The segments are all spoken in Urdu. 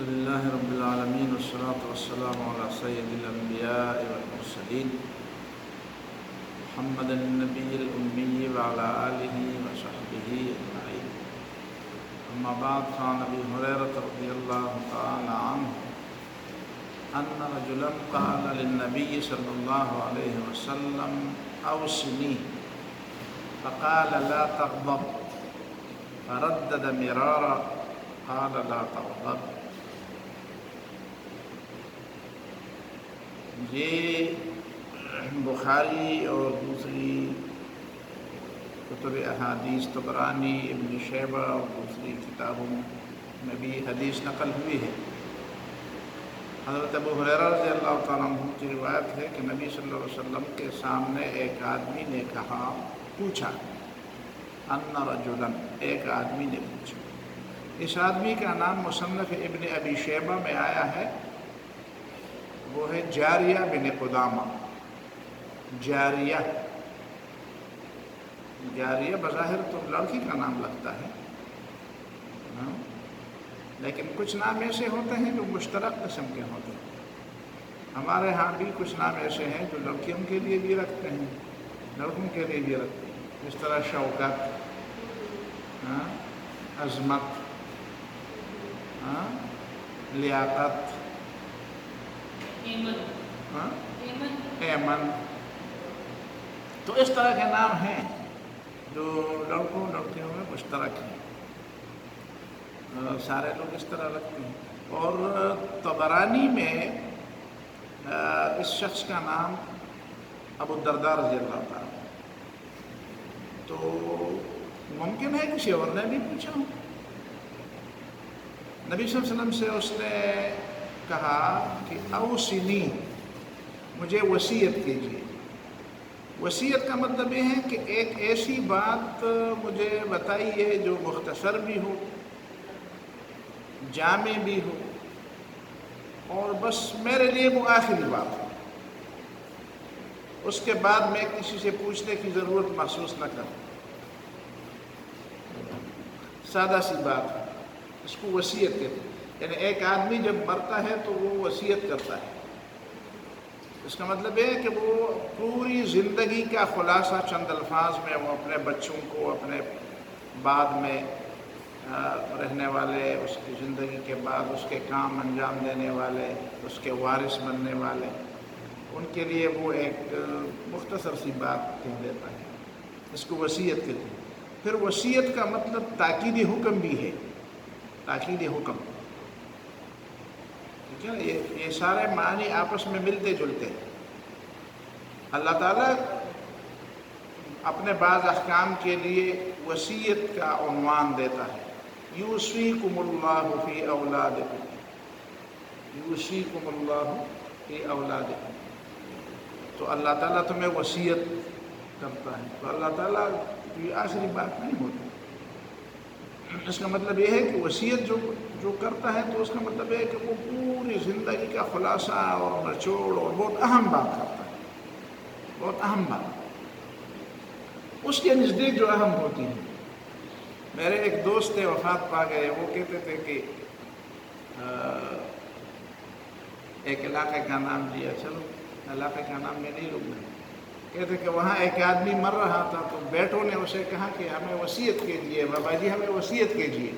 الحمد لله رب العالمين والصلاة والسلام على سيد الأنبياء والمرسلين محمد النبي الأمي وعلى آله وصحبه أجمعين. أما بعد، فعن أبي هريرة رضي الله تعالى عنه أن رجلا قال للنبي صلى الله عليه وسلم أوصني، فقال لا تغضب، فردد مرارا قال لا تغضب. یہ بخاری اور دوسری کتب احادیث طبرانی، ابن شیبہ اور دوسری کتابوں میں بھی حدیث نقل ہوئی ہے. حضرت ابو ہریرہ رضی اللہ تعالیٰ عنہ کی روایت ہے کہ نبی صلی اللہ علیہ وسلم کے سامنے ایک آدمی نے پوچھا ان رجلا، ایک آدمی نے پوچھا. اس آدمی کا نام مصنف ابن ابی شیبہ میں آیا ہے، وہ ہے جاریہ بن قدامہ. جاریہ بظاہر تو لڑکی کا نام لگتا ہے، لیکن کچھ نام ایسے ہوتے ہیں جو مشترک قسم کے ہوتے ہیں. ہمارے ہاں بھی کچھ نام ایسے ہیں جو لڑکیوں کے لیے بھی رکھتے ہیں، لڑکوں کے لیے بھی رکھتے ہیں. اس طرح شوکت، عظمت، لیاقت، ایمن، تو اس طرح کے نام ہیں جو لڑکوں لڑکیوں میں مشترک ہیں. سارے لوگ اس طرح رکھتے ہیں. اور طبرانی میں اس شخص کا نام ابو الدرداء رضی اللہ تعالیٰ. تو ممکن ہے کسی اور نے بھی پوچھا ہوں. نبی صلی اللہ علیہ وسلم سے اس نے کہا کہ اوصنی، مجھے وصیت کیجیے. وصیت کا مطلب یہ ہے کہ ایک ایسی بات مجھے بتائیے جو مختصر بھی ہو، جامع بھی ہو، اور بس میرے لیے وہ آخری بات ہو. اس کے بعد میں کسی سے پوچھنے کی ضرورت محسوس نہ کروں. سادہ سی بات ہے، اس کو وصیت کہتے ہیں. یعنی ایک آدمی جب مرتا ہے تو وہ وصیت کرتا ہے. اس کا مطلب یہ ہے کہ وہ پوری زندگی کا خلاصہ چند الفاظ میں وہ اپنے بچوں کو، اپنے بعد میں رہنے والے، اس کی زندگی کے بعد اس کے کام انجام دینے والے، اس کے وارث بننے والے، ان کے لیے وہ ایک مختصر سی بات کہہ دیتا ہے. اس کو وصیت کہتے ہیں. پھر وصیت کا مطلب تاکیدی حکم بھی ہے. تاکیدی حکم، ٹھیک ہے. یہ سارے معنی آپس میں ملتے جلتے ہیں. اللہ تعالیٰ اپنے بعض احکام کے لیے وصیت کا عنوان دیتا ہے. یوصیکم اللہ فی اولادکم، یوصیکم اللہ فی اولادکم. تو اللہ تعالیٰ تمہیں وصیت کرتا ہے. تو اللہ تعالیٰ کی آخری بات نہیں ہوتی. اس کا مطلب یہ ہے کہ وصیت جو کرتا ہے تو اس کا مطلب یہ ہے کہ وہ پوری زندگی کا خلاصہ اور نچوڑ اور بہت اہم بات کرتا ہے. بہت اہم بات اس کے نزدیک جو اہم ہوتی ہے. میرے ایک دوست تھے، وفات پا گئے. وہ کہتے تھے کہ ایک علاقے کا نام لیا، چلو علاقے کا نام میں نہیں لوں گا. کہتے کہ وہاں ایک آدمی مر رہا تھا تو بیٹوں نے اسے کہا کہ ہمیں وصیت کیجیے، بابا جی ہمیں وصیت کیجیے.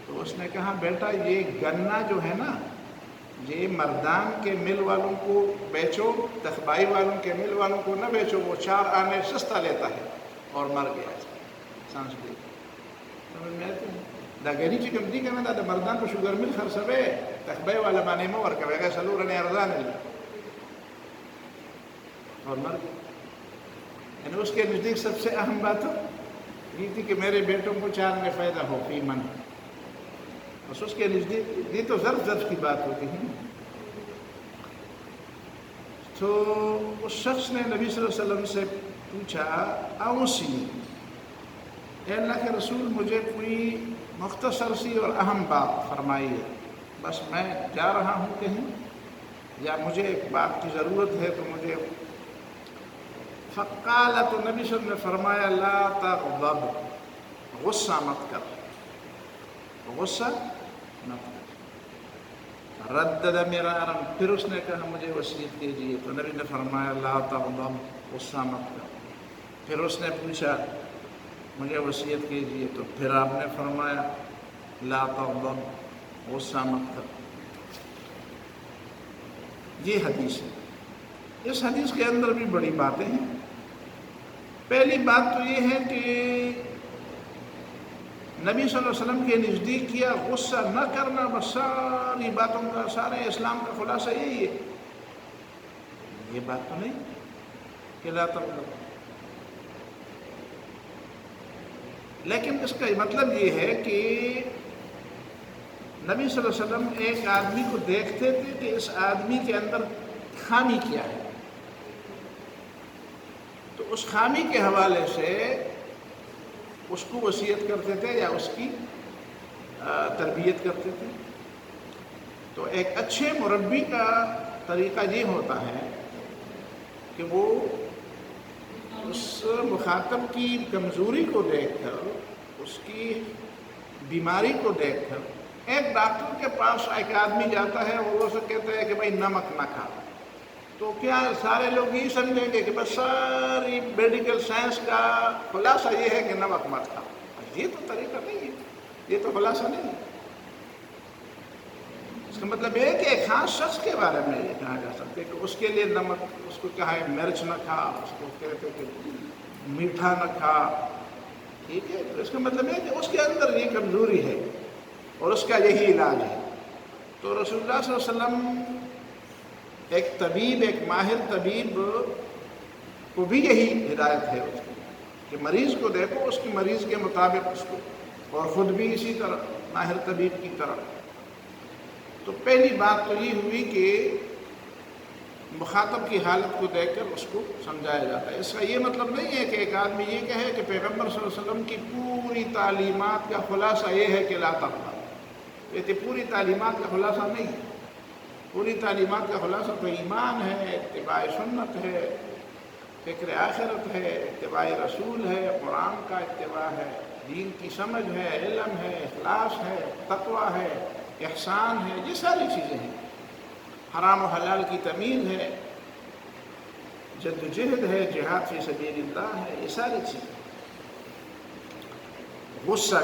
تو اس نے کہا بیٹا یہ گنا جو ہے نا، یہ مردان کے مل والوں کو بیچو، تخبائی والوں کے مل والوں کو نہ بیچو. وہ 4 آنے سستا لیتا ہے. اور مر گیا. سانس لے سمجھ میں آتے ہیں. دا گنی چی کم دی کنا دا مردان کو شوگر مل خرسبے تخبائی والا مانے مور کا بیگا سلورنے ارزان لی اور مر گیا. یعنی اس کے نزدیک سب سے اہم بات یہ تھی کہ میرے بیٹوں کو 4 میں فائدہ ہو فی من. بس اس کے نزدیک یہ تو ضرف کی بات ہوتی ہے. تو اس شخص نے نبی صلی اللہ علیہ وسلم سے پوچھا اوصنی، اے اللہ کے رسول مجھے کوئی مختصر سی اور اہم بات فرمائیے. بس میں جا رہا ہوں کہیں یا مجھے ایک بات کی ضرورت ہے تو مجھے. فقال، تو نبی صلی اللہ علیہ وسلم نے فرمایا لا تغضب، غصہ مت کر، غصہ مت کر. ردد مرارا، پھر اس نے کہا مجھے وصیت کیجیے، تو نبی نے فرمایا لا تغضب، غصہ مت کر۔ پھر اس نے پوچھا مجھے وصیت کیجیے، تو پھر آپ نے فرمایا لا تغضب، غصہ مت کر۔ یہ حدیث ہے۔ اس حدیث کے اندر بھی بڑی باتیں ہیں۔ پہلی بات تو یہ ہے کہ نبی صلی اللہ علیہ وسلم کے نزدیک کیا غصہ نہ کرنا بس ساری باتوں کا، سارے اسلام کا خلاصہ یہی ہے۔ یہ بات تو نہیں کہ لا تغضب، لیکن اس کا مطلب یہ ہے کہ نبی صلی اللہ علیہ وسلم ایک آدمی کو دیکھتے تھے کہ اس آدمی کے اندر خامی کیا ہے، تو اس خامی کے حوالے سے اس کو وصیت کرتے تھے یا اس کی تربیت کرتے تھے۔ تو ایک اچھے مربی کا طریقہ یہ ہوتا ہے کہ وہ اس مخاطب کی کمزوری کو دیکھ کر، اس کی بیماری کو دیکھ کر، ایک ڈاکٹر کے پاس ایک آدمی جاتا ہے اور وہ اسے کہتا ہے کہ بھائی نمک نہ کھا، تو کیا سارے لوگ یہ سمجھیں گے کہ بس ساری میڈیکل سائنس کا خلاصہ یہ ہے کہ نمک مت کھا؟ یہ تو طریقہ نہیں ہے، یہ تو خلاصہ نہیں ہے۔ اس کا مطلب یہ ہے کہ ایک خاص شخص کے بارے میں یہ کہا جا سکتا ہے کہ اس کے لیے نمک، اس کو کہا ہے مرچ نہ کھا، اس کو کہتے کہ میٹھا نہ کھا، ٹھیک ہے؟ تو اس کا مطلب یہ کہ اس کے اندر یہ کمزوری ہے اور اس کا یہی علاج ہے۔ تو رسول اللہ صلی اللہ علیہ وسلم ایک طبیب، ایک ماہر طبیب کو بھی یہی ہدایت ہے اس کی کہ مریض کو دیکھو اس کی مرض کے مطابق اس کو، اور خود بھی اسی طرح ماہر طبیب کی طرح۔ تو پہلی بات تو یہ ہوئی کہ مخاطب کی حالت کو دیکھ کر اس کو سمجھایا جاتا ہے۔ اس کا یہ مطلب نہیں ہے کہ ایک آدمی یہ کہے کہ پیغمبر صلی اللہ علیہ وسلم کی پوری تعلیمات کا خلاصہ یہ ہے کہ لا تغضب۔ یہ پوری تعلیمات کا خلاصہ نہیں ہے۔ پوری تعلیمات کا خلاصہ تو ایمان ہے، اتباع سنت ہے، فکر آخرت ہے، اتباع رسول ہے، قرآن کا اتباع ہے، دین کی سمجھ ہے، علم ہے، اخلاص ہے، تقوی ہے، احسان ہے، یہ ساری چیزیں ہیں۔ حرام و حلال کی تمیز ہے، جد و جہد ہے، جہاد فی سبیل اللہ ہے، یہ ساری چیزیں۔ غصہ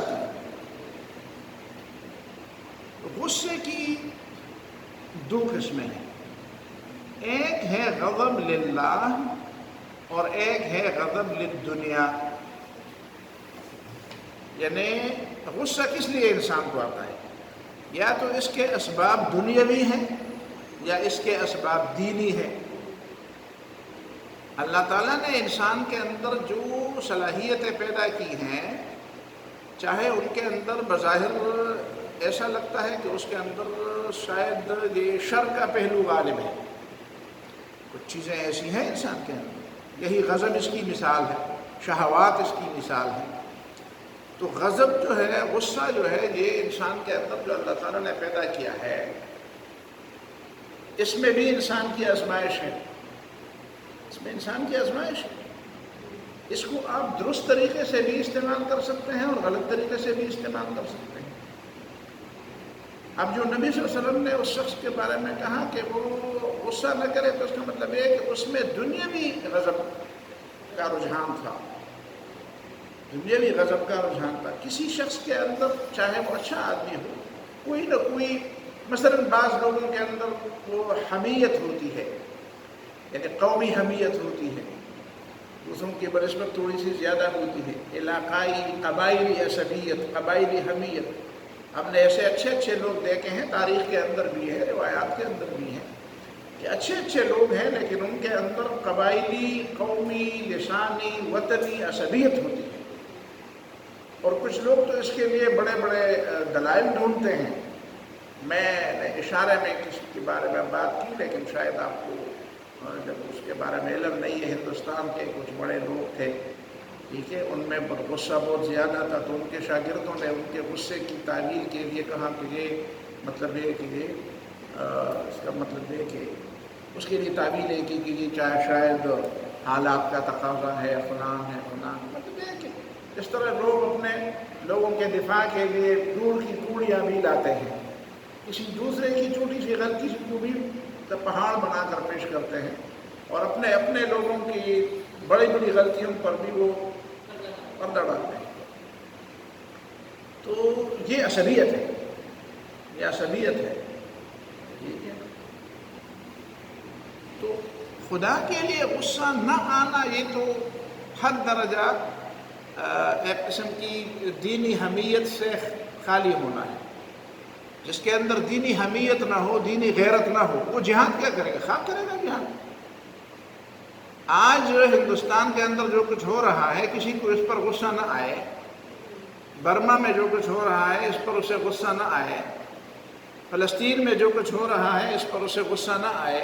غصے کی دو قسمیں ہیں، ایک ہے غضب للہ اور ایک ہے غضب للدنیا۔ یعنی غصہ کس لیے انسان کو آتا ہے؟ یا تو اس کے اسباب دنیاوی ہیں یا اس کے اسباب دینی ہیں۔ اللہ تعالیٰ نے انسان کے اندر جو صلاحیتیں پیدا کی ہیں، چاہے ان کے اندر بظاہر ایسا لگتا ہے کہ اس کے اندر شاید یہ شر کا پہلو غالب ہے، کچھ چیزیں ایسی ہیں انسان کے اندر، یہی غضب اس کی مثال ہے، شہوات اس کی مثال ہے۔ تو غضب جو ہے، غصہ جو ہے، یہ انسان کے اندر جو اللہ تعالیٰ نے پیدا کیا ہے، اس میں بھی انسان کی آزمائش ہے، اس میں انسان کی آزمائش ہے۔ اس کو آپ درست طریقے سے بھی استعمال کر سکتے ہیں اور غلط طریقے سے بھی استعمال کر سکتے ہیں۔ اب جو نبی صلی اللہ علیہ وسلم نے اس شخص کے بارے میں کہا کہ وہ غصہ نہ کرے، تو اس کا مطلب یہ ہے کہ اس میں دنیاوی غضب کا رجحان تھا، دنیاوی غضب کا رجحان تھا۔ کسی شخص کے اندر، چاہے وہ اچھا آدمی ہو، کوئی نہ کوئی، مثلا بعض لوگوں کے اندر وہ حمیت ہوتی ہے، یعنی قومی حمیت ہوتی ہے، دوسروں کی بنسبت تھوڑی سی زیادہ ہوتی ہے، علاقائی قبائلی عصبیت، قبائلی حمیت۔ ہم نے ایسے اچھے اچھے لوگ دیکھے ہیں، تاریخ کے اندر بھی ہے، روایات کے اندر بھی ہیں کہ اچھے اچھے لوگ ہیں لیکن ان کے اندر قبائلی، قومی، لسانی، وطنی عصبیت ہوتی ہے۔ اور کچھ لوگ تو اس کے لیے بڑے بڑے دلائل ڈھونڈتے ہیں۔ میں نے اشارے میں کسی کے بارے میں بات کی، لیکن شاید آپ کو جب اس کے بارے میں علم نہیں ہے، ہندوستان کے کچھ بڑے لوگ تھے، ٹھیک ہے، ان میں غصہ بہت زیادہ تھا، تو ان کے شاگردوں نے ان کے غصے کی تعویل کے لیے کہا کہ یہ مطلب ہے کہ یہ اس کا مطلب ہے کہ اس کے لیے تعویل ہے کہ یہ شاید حالات کا تقاضا ہے، فلان ہے، فلان، مطلب ہے کہ اس طرح لوگ اپنے لوگوں کے دفاع کے لیے دور کی کوڑیاں بھی لاتے ہیں۔ کسی دوسرے کی چھوٹی سی غلطی کو بھی پہاڑ بنا کر پیش کرتے ہیں، اور اپنے اپنے لوگوں کی بڑی بڑی غلطیوں پر بھی وہ پردہ ڈالتے ہیں۔ تو یہ عصبیت ہے، یہ عصبیت ہے، ٹھیک ہے۔ تو خدا کے لیے غصہ نہ آنا یہ تو حد درجہ ایک قسم کی دینی حمیت سے خالی ہونا ہے۔ جس کے اندر دینی حمیت نہ ہو، دینی غیرت نہ ہو، وہ جہاد کیا کرے گا؟ خواب کرے گا جہاد؟ آج ہندوستان کے اندر جو کچھ ہو رہا ہے، کسی کو اس پر غصہ نہ آئے، برما میں جو کچھ ہو رہا ہے اس پر اسے غصہ نہ آئے، فلسطین میں جو کچھ ہو رہا ہے اس پر اسے غصہ نہ آئے،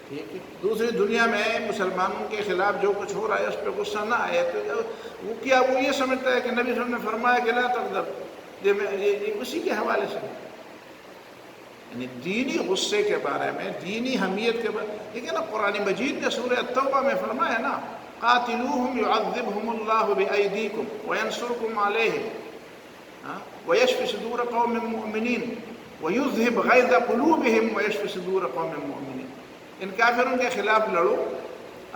ٹھیک ہے، دوسری دنیا میں مسلمانوں کے خلاف جو کچھ ہو رہا ہے اس پہ غصہ نہ آئے، تو وہ کیا وہ یہ سمجھتا ہے کہ نبی صلی اللہ علیہ وسلم نے فرمایا کہ لا تغضب، یہ اسی کے حوالے سے، یعنی دینی غصے کے بارے میں، دینی حمیت کے بارے میں، ٹھیک ہے نا۔ قرآن مجید نے سورہ التوبہ میں فرمایا نا، قاتلوہم یعذبہم اللہ بأیدیکم وینصرکم علیہم ویشفی صدور قوم مؤمنین ویذہب غیظ قلوبہم ویشفی صدور قوم مؤمنین۔ ان کافروں کے خلاف لڑو،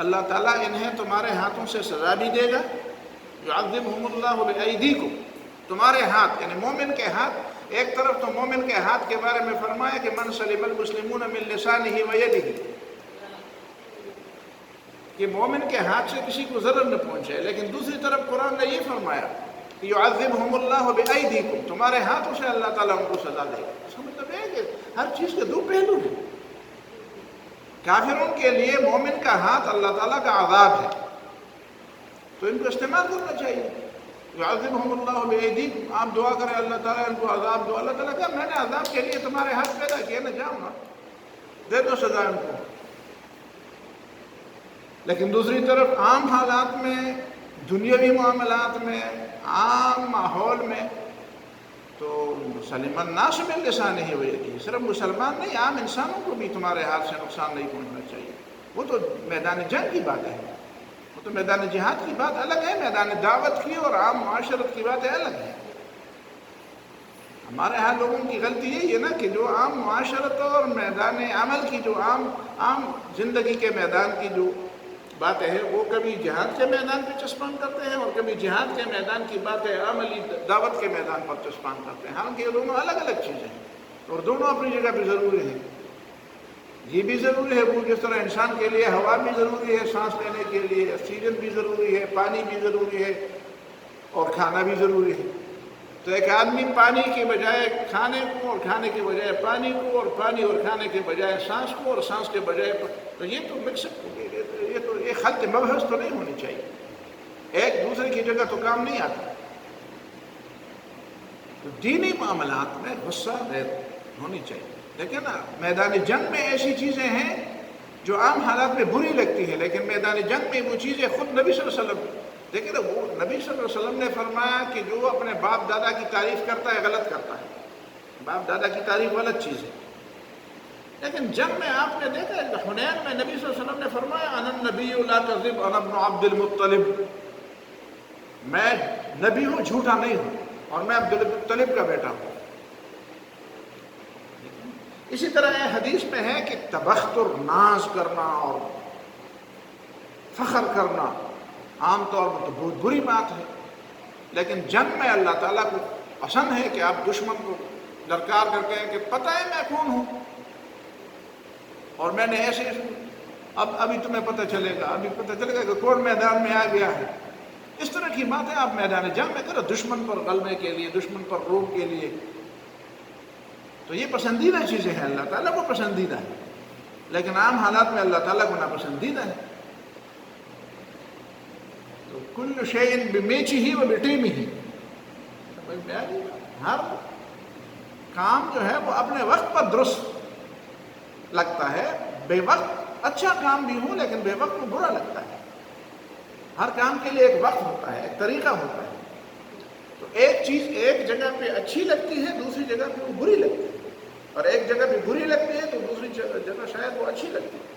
اللہ تعالیٰ انہیں تمہارے ہاتھوں سے سزا بھی دے گا، یعذبہم اللہ بأیدیکم، تمہارے ہاتھ یعنی مومن کے ہاتھ۔ ایک طرف تو مومن کے ہاتھ کے بارے میں فرمایا کہ من سلم المسلمون من لسانہ ویدہ، کہ مومن کے ہاتھ سے کسی کو ضرر نہ پہنچے، لیکن دوسری طرف قرآن نے یہ فرمایا کہ یعذبہم اللہ بأیدیکم، تمہارے ہاتھوں سے اللہ تعالیٰ ان کو سزا دے گا۔ اس کا مطلب ہے کہ ہر چیز کے دو پہلو ہیں۔ کافروں کے لیے مومن کا ہاتھ اللہ تعالیٰ کا عذاب ہے، تو ان کو استعمال کرنا چاہیے۔ یعذبہم اللہ بأیدیکم، آپ دعا کریں اللہ تعالیٰ ان کو عذاب دو، اللہ تعالیٰ کہا میں نے عذاب کے لیے تمہارے ہاتھ پیدا کیا، نہ جاؤں گا، دے دو سزا ان کو۔ لیکن دوسری طرف عام حالات میں، دنیاوی معاملات میں، عام ماحول میں تو سلم الناس من لسانہ ویدہ، صرف مسلمان نہیں، عام انسانوں کو بھی تمہارے ہاتھ سے نقصان نہیں پہنچنا چاہیے۔ وہ تو میدان جنگ کی بات ہے، وہ تو میدان جہاد کی بات الگ ہے، میدان دعوت کی اور عام معاشرت کی باتیں الگ ہیں۔ ہمارے ہاں لوگوں کی غلطی یہی ہے نا کہ جو عام معاشرت اور میدان عمل کی، جو عام زندگی کے میدان کی جو باتیں ہیں، وہ کبھی جہاد کے میدان پہ چسپاں کرتے ہیں اور کبھی جہاد کے میدان کی باتیں عملی دعوت کے میدان پر چسپاں کرتے ہیں، حالانکہ یہ دونوں الگ الگ چیزیں ہیں اور دونوں اپنی جگہ پہ ضروری ہیں۔ یہ بھی ضروری ہے، وہ جس طرح انسان کے لیے ہوا بھی ضروری ہے سانس لینے کے لیے، آکسیجن بھی ضروری ہے، پانی بھی ضروری ہے اور کھانا بھی ضروری ہے۔ تو ایک آدمی پانی کے بجائے کھانے کو اور کھانے کے بجائے پانی کو اور پانی اور کھانے کے بجائے سانس کو اور سانس کے بجائے تو یہ تو مکس اپ، یہ تو یہ خلط مبحث تو نہیں ہونی چاہیے، ایک دوسرے کی جگہ تو کام نہیں آتا۔ تو دینی معاملات میں غصہ ہونی چاہیے، لیکن نا میدان جنگ میں ایسی چیزیں ہیں جو عام حالات میں بری لگتی ہیں، لیکن میدان جنگ میں وہ چیزیں خود نبی صلی اللہ علیہ وسلم، دیکھیں نا، وہ نبی صلی اللہ علیہ وسلم نے فرمایا کہ جو اپنے باپ دادا کی تعریف کرتا ہے غلط کرتا ہے، باپ دادا کی تعریف غلط چیز ہے۔ لیکن جنگ میں آپ نے دیکھا ہے حنین میں نبی صلی اللہ علیہ وسلم نے فرمایا انا النبی لا کذب انا ابن عبد المطلب، میں نبی ہوں، جھوٹا نہیں ہوں، اور میں عبد المطلب کا بیٹا ہوں۔ اسی طرح حدیث میں ہے کہ تبختر، ناز کرنا اور فخر کرنا عام طور پر تو بہت بری بات ہے، لیکن جنگ میں اللہ تعالیٰ کو پسند ہے کہ آپ دشمن کو درکار کر کے کہ پتہ ہے میں کون ہوں اور میں نے ایسے ابھی تمہیں پتہ چلے گا، ابھی پتہ چلے گا کہ کون میدان میں آ گیا ہے۔ اس طرح کی باتیں آپ میدان جنگ میں کرو، دشمن پر غلبے کے لیے، دشمن پر روک کے لیے، تو یہ پسندیدہ چیزیں ہیں، اللہ تعالیٰ کو پسندیدہ ہے، لیکن عام حالات میں اللہ تعالیٰ کو ناپسندیدہ ہے۔ تو کل شیء بمیچہ و بٹیمہ، ہر کام جو ہے وہ اپنے وقت پر درست لگتا ہے، بے وقت اچھا کام بھی ہو لیکن بے وقت کو برا لگتا ہے۔ ہر کام کے لیے ایک وقت ہوتا ہے، ایک طریقہ ہوتا ہے، تو ایک چیز ایک جگہ پہ اچھی لگتی ہے، دوسری جگہ پہ وہ بری لگتی ہے، اور ایک جگہ پہ بری لگتی ہے تو دوسری جگہ شاید وہ اچھی لگتی ہے۔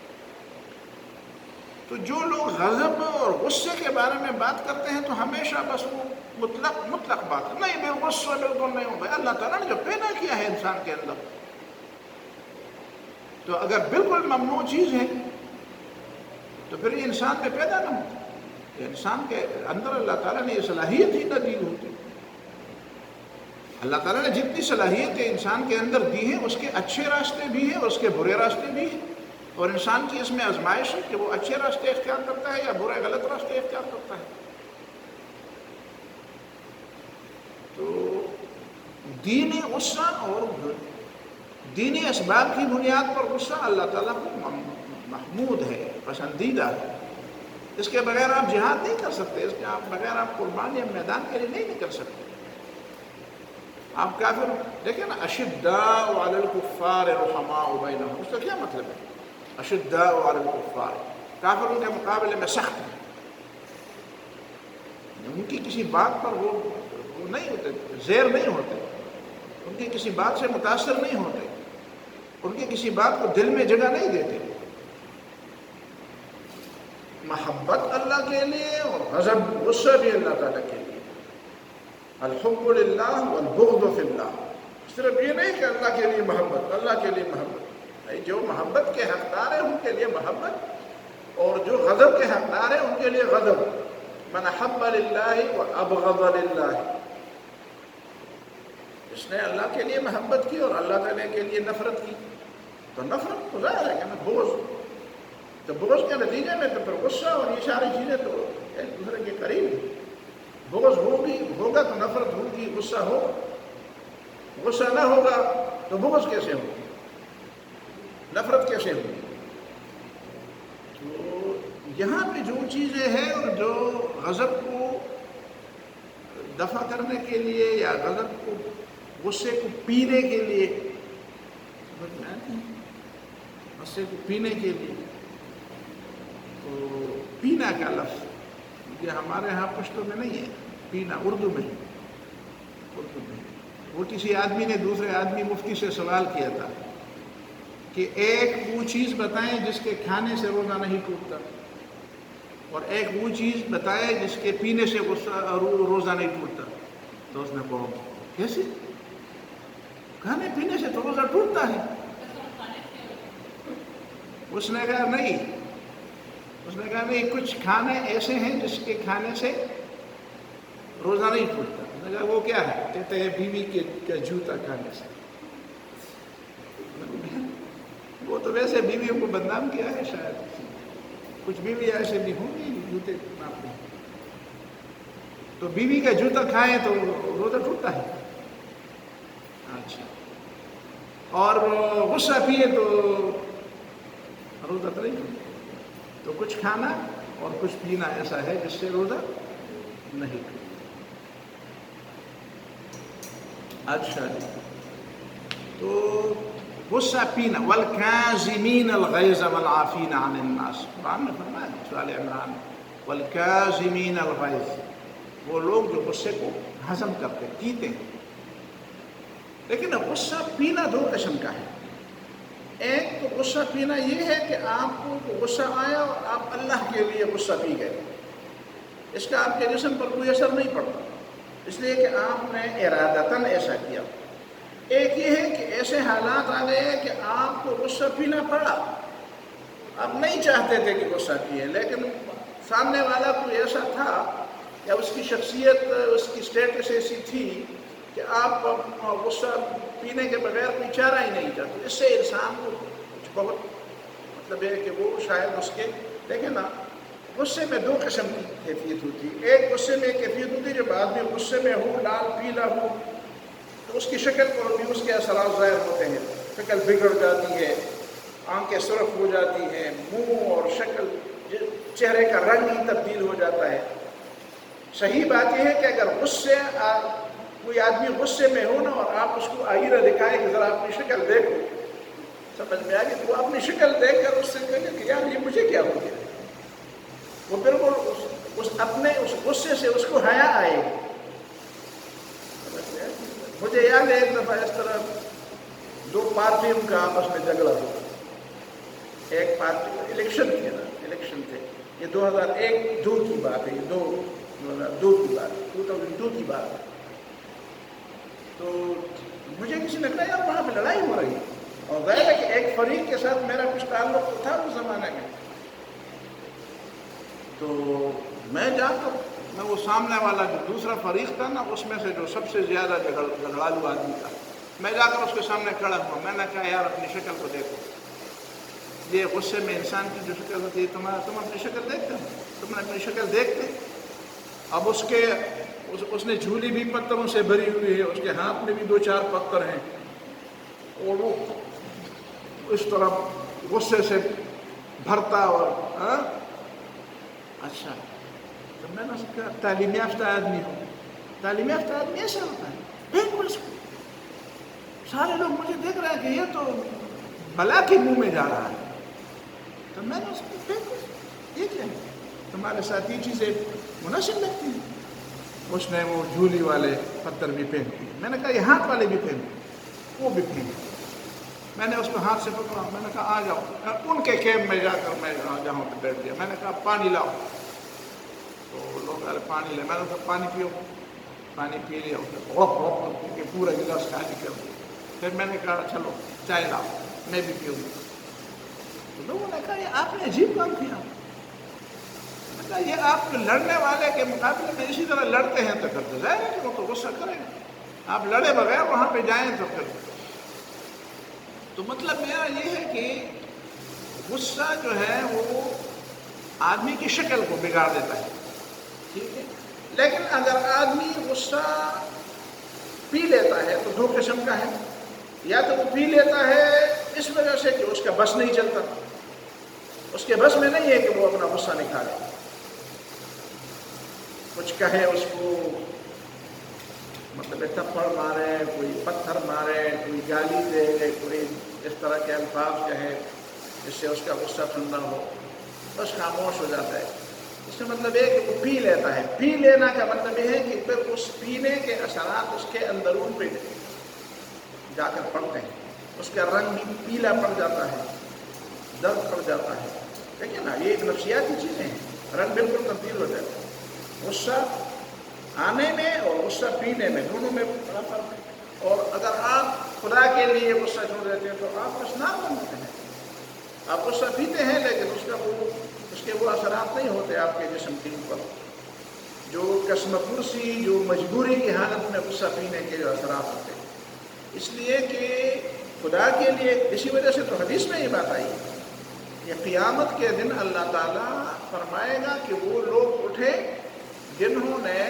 تو جو لوگ غضب اور غصے کے بارے میں بات کرتے ہیں تو ہمیشہ بس وہ مطلق بات ہے، نہیں بالکل بالکل نہیں ہوں. اللہ تعالیٰ نے جو پیدا کیا ہے انسان کے اندر، تو اگر بالکل ممنوع چیز ہے تو پھر یہ انسان میں پیدا نہ ہوتا. انسان کے اندر اللہ تعالیٰ نے یہ صلاحیت ہی نہ دی ہوتی. اللہ تعالیٰ نے جتنی صلاحیتیں انسان کے اندر دی ہیں، اس کے اچھے راستے بھی ہیں اور اس کے برے راستے بھی ہیں، اور انسان کی اس میں آزمائش ہے کہ وہ اچھے راستے اختیار کرتا ہے یا برے غلط راستے اختیار کرتا ہے. تو دینی غصہ اور دینی اسباب کی بنیاد پر غصہ اللہ تعالیٰ کو محمود ہے، پسندیدہ ہے. اس کے بغیر آپ جہاد نہیں کر سکتے، اس کے بغیر آپ قربانی میدان کے لیے نہیں نکل سکتے. آپ کافر دیکھیں نا، اشداء علی الکفار رحماء بینہم، اس کا کیا مطلب ہے؟ اشداء علی الکفار، کافروں کے مقابلے میں سخت ہیں. ان کی کسی بات پر وہ نہیں ہوتے، زیر نہیں ہوتے، ان کی کسی بات سے متاثر نہیں ہوتے، ان کی کسی بات کو دل میں جگہ نہیں دیتے. محبت اللہ کے لیے اور غضب غصہ بھی اللہ تعالیٰ کے لیے. الحب للہ والبغض فی اللہ. صرف یہ نہیں کہ اللہ کے لیے محبت، اللہ کے لیے محبت نہیں، جو محبت کے حقدار ہیں ان کے لیے محبت، اور جو غضب کے حقدار ہیں ان کے لیے غضب. من احب للہ وابغض للہ، اس نے اللہ کے لیے محبت کی اور اللہ تعالیٰ کے لیے نفرت کی، تو نفرت تو ظاہر ہے کہ نا بغض، تو بغض کے نتیجے میں تو پھر غصہ اور یہ ساری چیزیں تو ایک دوسرے کے قریب ہیں. بغض ہوگا تو نفرت ہوگی، غصہ ہوگا، غصہ نہ ہوگا تو بغض کیسے ہوگی، نفرت کیسے ہوگی. تو یہاں پہ جو چیزیں ہیں اور جو غضب کو دفع کرنے کے لیے یا غضب کو، غصے کو پینے کے لیے، غصے کو پینے کے لیے، تو پینا کا لفظ یہ ہمارے ہاں پشتو میں نہیں ہے، پینا اردو میں، اردو میں. وہ کسی آدمی نے دوسرے آدمی مفتی سے سوال کیا تھا کہ ایک وہ چیز بتائیں جس کے کھانے سے روزہ نہیں ٹوٹتا، اور ایک وہ چیز بتائیں جس کے پینے سے روزہ نہیں ٹوٹتا. تو اس نے کہا کیسے؟ کھانے پینے سے تو روزہ ٹوٹتا ہے. اس نے کہا نہیں، کچھ کھانے ایسے ہیں جس کے کھانے سے روزہ نہیں ٹوٹتا. میں نے کہا وہ کیا ہے؟ کہتے ہیں بیوی کا جوتا کھانے سے. وہ تو ویسے بیویوں کو بدنام کیا ہے شاید، کچھ بیوی ایسے بھی ہوں گی جوتے ناپ میں، تو بیوی کا جوتا کھائیں تو روزہ ٹوٹتا ہے. اچھا، اور غصہ پیے تو روزہ تو نہیں ٹوٹتا. تو کچھ کھانا اور کچھ پینا ایسا ہے جس سے روزہ نہیں ٹوٹتا. اچھا جی، تو غصہ پینا. والکاظمین الغیظ والعافین عن الناس، قرآن نے فرمایا سورہ عمران، والکاظمین الغیظ، وہ لوگ جو غصے کو ہضم کرتے، پیتے ہیں. لیکن غصہ پینا دو قسم کا ہے. ایک تو غصہ پینا یہ ہے کہ آپ کو غصہ آیا اور آپ اللہ کے لیے غصہ پی گئے، اس کا آپ کے جسم پر کوئی اثر نہیں پڑتا، اس لیے کہ آپ نے ارادتاً ایسا کیا. ایک یہ ہے کہ ایسے حالات آ گئے کہ آپ کو غصہ پینا پڑا، آپ نہیں چاہتے تھے کہ غصہ پیے، لیکن سامنے والا کوئی ایسا تھا یا اس کی شخصیت، اس کی اسٹیٹس ایسی تھی کہ آپ غصہ پینے کے بغیر کوئی چارہ ہی نہیں تھا. تو اس سے انسان کو کچھ بہت مطلب ہے کہ وہ شاید اس کے، دیکھیں نا، غصے میں دو قسم کی کیفیت ہوتی ہے. ایک غصے میں کیفیت ہوتی ہے جب آدمی غصے میں ہو، لال پیلا ہو، تو اس کی شکل پر بھی اس کے اثرات ظاہر ہوتے ہیں. شکل بگڑ جاتی ہے، آنکھیں سرخ ہو جاتی ہیں، منہ اور شکل، چہرے کا رنگ ہی تبدیل ہو جاتا ہے. صحیح بات یہ ہے کہ اگر غصے کوئی آدمی غصے میں ہو نا اور آپ اس کو آئینہ دکھائیں کہ ذرا اپنی شکل دیکھو، سمجھ میں آ گئی، تو اپنی شکل دیکھ کر اس سے کہیں کہ یار یہ مجھے کیا ہو گیا. وہ بالکل اپنے اس غصے سے اس کو حیا آئے گی. مجھے یاد ہے ایک دفعہ اس طرح دو پارٹیوں کا آپس میں جھگڑا ہوا. ایک پارٹی الیکشن تھے نا، الیکشن تھے، یہ 2001-2 کی بات ہے. یہ دو 2002 کی بات 2002 کی بات. تو مجھے کسی نے کہا یار وہاں پہ لڑائی ہو رہی ہے، اور ظاہر ہے کہ ایک فریق کے ساتھ میرا کچھ تعلق تھا اس زمانے میں. تو میں جا کر میں وہ سامنے والا جو دوسرا فریق تھا نا، اس میں سے جو سب سے زیادہ جھگڑالو آدمی تھا، میں جا کر اس کے سامنے کھڑا ہوا. میں نے کہا یار اپنی شکل کو دیکھو، یہ غصے میں انسان کی جو شکل ہوتی ہے، تم اپنی شکل دیکھتے ہو؟ تم نے اپنی شکل دیکھتے؟ اب اس نے جھولی بھی پتھروں سے بھری ہوئی ہے، اس کے ہاتھ میں بھی 2-4 پتھر ہیں، اور وہ اس طرح غصے سے بھرتا. اور اچھا، تو میں نے اس کا تعلیم یافتہ آدمی ہوں. تعلیم یافتہ آدمی ایسا ہوتا ہے، بالکل اس کو سارے لوگ مجھے دیکھ رہے ہیں کہ یہ تو بلا کے منہ میں جا رہا ہے. تو میں نے اس کو بالکل یہ کیا ہے، تمہارے ساتھ یہ چیزیں مناسب لگتی ہیں؟ اس نے وہ جھولی والے پتھر بھی پھینک دیے. میں نے کہا یہ ہاتھ والے بھی پھینک، وہ بھی پھینک. میں نے اس کو ہاتھ سے پکڑا، میں نے کہا آ جاؤ. ان کے کیمپ میں جا کر میں جہاں پہ بیٹھ گیا. میں نے کہا پانی لاؤ. تو لوگ آئے پانی لے. میں نے کہا پانی پیو. پانی پی لیا، کہ پورا گلاس خالی کر دیا. پھر میں نے کہا چلو چائے لاؤ، میں بھی پیوں گا. تو لوگوں نے کہا یہ آپ نے عجیب کام کیا. میں نے کہا یہ آپ لڑنے والے کے مقابلے میں اسی طرح لڑتے ہیں تو کرتے، ظاہر ہے کہ وہ تو غصہ کریں گے. آپ لڑے بغیر وہاں پہ جائیں تو پھر. تو مطلب میرا یہ ہے کہ غصہ جو ہے وہ آدمی کی شکل کو بگاڑ دیتا ہے، ٹھیک ہے. لیکن اگر آدمی غصہ پی لیتا ہے تو 2 قسم کا ہے. یا تو وہ پی لیتا ہے اس وجہ سے کہ اس کا بس نہیں چلتا، اس کے بس میں نہیں ہے کہ وہ اپنا غصہ نکالے. کچھ کہے اس کو، مطلب تھپڑ مارے، کوئی پتھر مارے، کوئی گالی دے، کوئی اس طرح کے الفاظ کہے جس سے اس کا غصہ ٹھنڈا ہو، بس خاموش ہو جاتا ہے. اس کا مطلب یہ کہ وہ پی لیتا ہے. پی لینا کا مطلب یہ ہے کہ پھر اس پینے کے اثرات اس کے اندرون پہ جا کر پڑتے ہیں. اس کا رنگ بھی پیلا پڑ جاتا ہے، درد پڑ جاتا ہے. دیکھیں نا، یہ ایک نفسیاتی چیزیں ہیں. رنگ بالکل تبدیل ہو جاتا ہے. غصہ آنے میں اور غصہ پینے میں دونوں میں بڑا فرق ہے. اور اگر آپ خدا کے لیے غصہ چھوڑ دیتے ہیں تو آپ اسناد بنتے ہیں. آپ غصہ پیتے ہیں لیکن اس کے وہ اثرات نہیں ہوتے آپ کے جسم کے اوپر، جو قسم پرسی، جو مجبوری کی حالت میں غصہ پینے کے جو اثرات ہوتے ہیں. اس لیے کہ خدا کے لیے، اسی وجہ سے تو حدیث میں یہ بات آئی کہ قیامت کے دن اللہ تعالیٰ فرمائے گا کہ وہ لوگ اٹھے جنہوں نے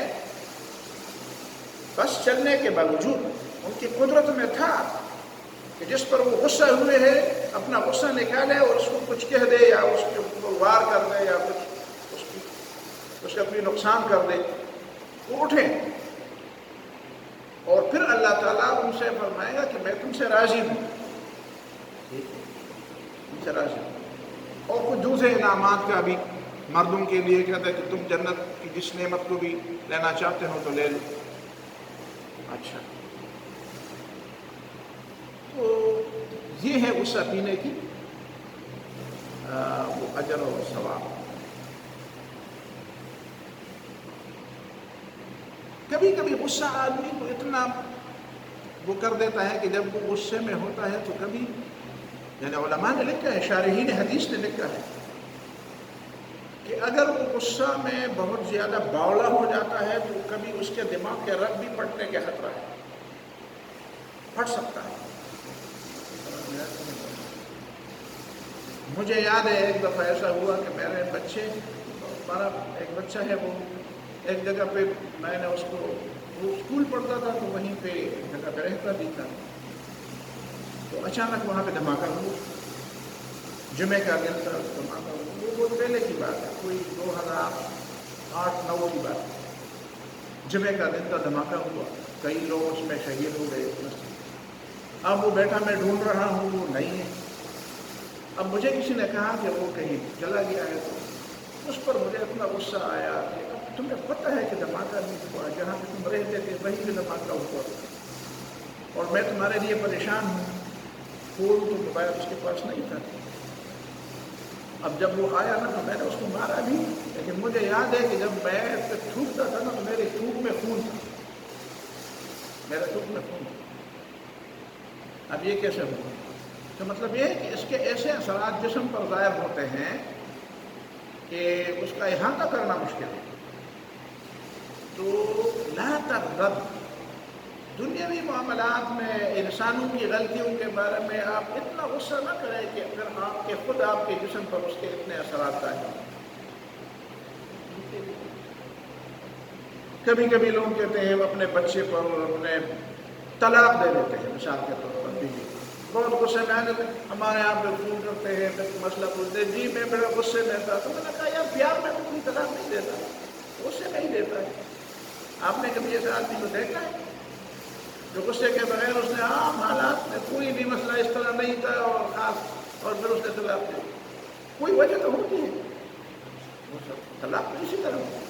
بس چلنے کے باوجود ان کی قدرت میں تھا کہ جس پر وہ غصہ ہوئے ہیں اپنا غصہ نکالے اور اس کو کچھ کہہ دے یا اس کے اوپر وار کر دے یا کچھ اس کا کوئی نقصان کر دے. وہ اٹھیں اور پھر اللہ تعالیٰ ان سے فرمائے گا کہ میں تم سے راضی ہوں، تم سے راضی ہوں. اور کچھ دوسرے انعامات کا بھی مردوں کے لیے کہتا ہے کہ تم جنت کی جس نعمت کو بھی لینا چاہتے ہو تو لے لو. اچھا، تو یہ ہے غصہ پینے کی وہ اجر و ثواب. کبھی کبھی غصہ آدمی کو اتنا وہ کر دیتا ہے کہ جب وہ غصے میں ہوتا ہے تو کبھی، یعنی علماء نے لکھا ہے، شارحین حدیث نے لکھا ہے کہ اگر وہ غصہ میں بہت زیادہ باولا ہو جاتا ہے تو کبھی اس کے دماغ کے رگ بھی پھٹنے کا خطرہ ہے، پھٹ سکتا ہے. مجھے یاد ہے ایک دفعہ ایسا ہوا کہ میرے ہمارا ایک بچہ ہے، وہ ایک جگہ پہ میں نے اس کو، وہ اسکول پڑھتا تھا تو وہیں پہ ایک جگہ پہ رہتا بھی تھا. تو اچانک وہاں پہ دھماکہ ہوا، جمعے کا دن تھا، دھماکہ ہوا. وہ بہت پہلے کی بات ہے، کوئی 2008-9 کی بات ہے. جمعے کا دن کا دھماکہ ہوا، کئی لوگ اس میں شہید ہو گئے. اب وہ بیٹا میں ڈھونڈ رہا ہوں، وہ نہیں ہے. اب مجھے کسی نے کہا کہ وہ کہیں چلا گیا ہے، تو اس پر مجھے اتنا غصہ آیا کہ اب تمہیں پتہ ہے کہ دھماکہ نہیں ہوا، جہاں پہ تم رہتے تھے وہیں پہ دھماکہ ہوا، اور میں تمہارے لیے پریشان ہوں. فون تو موبائل اس کے پاس نہیں تھا. اب جب وہ آیا نا تو میں نے اس کو مارا بھی، لیکن مجھے یاد ہے کہ جب میں تھوکتا تھا نا تو میرے تھوک میں خون تھا، میرے تھوک میں خون تھا۔ اب یہ کیسے ہوا؟ تو مطلب یہ ہے کہ اس کے ایسے اثرات جسم پر ظاہر ہوتے ہیں کہ اس کا احاطہ کرنا مشکل ہے۔ تو لا تغضب، دنیاوی معاملات میں انسانوں کی غلطیوں کے بارے میں آپ اتنا غصہ نہ کریں کہ پھر آپ کے خود آپ کے جسم پر اس کے اتنے اثرات ظاہر ہوں۔ کبھی کبھی لوگ کہتے ہیں وہ اپنے بچے پر اپنے طلاق دے دیتے ہیں، مثال کے طور پر بیوی، بہت غصے میں آنے ہمارے یہاں پہ فون کرتے ہیں، مسئلہ پوچھتے ہیں، جی میں بڑا غصے میں تھا، تو میں نے کہا یار پیار میں کوئی طلاق نہیں دیتا، غصے میں ہی دیتا ہے۔ آپ نے کبھی ایسے آدمی کو دیکھا ہے جو غصے کے بغیر اس نے عام حالات میں کوئی بھی مسئلہ اس طرح نہیں تھا اور خاص اور پھر اس نے طلاق دیا؟ کوئی وجہ تو ہوتی ہے، وہ سب طلاق تو اسی طرح ہوتی ہے۔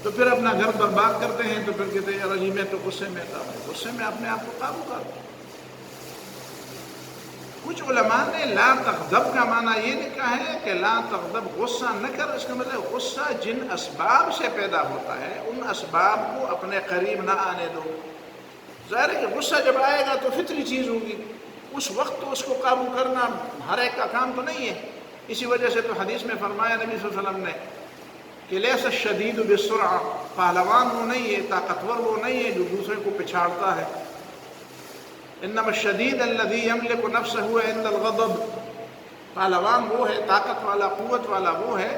تو پھر اپنا گھر برباد کرتے ہیں، تو پھر کہتے ہیں یار جی میں تو غصے میں تھا، غصے میں اپنے آپ کو قابو کر۔ کچھ علماء نے لا تغضب کا معنی یہ لکھا ہے کہ لا تغضب غصہ نہ کر، اس کا مطلب غصہ جن اسباب سے پیدا ہوتا ہے ان اسباب کو اپنے قریب نہ آنے دو۔ ظاہر ہے کہ غصہ جب آئے گا تو فطری چیز ہوگی، اس وقت تو اس کو قابو کرنا ہر ایک کا کام تو نہیں ہے۔ اسی وجہ سے تو حدیث میں فرمایا نبی صلی اللہ علیہ وسلم نے کہ لیس الشدید بالسرعہ، پہلوان وہ نہیں ہے، طاقتور وہ نہیں ہے جو دوسرے کو پچھاڑتا ہے۔ انما الشدید الذی یملک نفسہ عند الغضب، پہلوان وہ ہے، طاقت والا قوت والا وہ ہے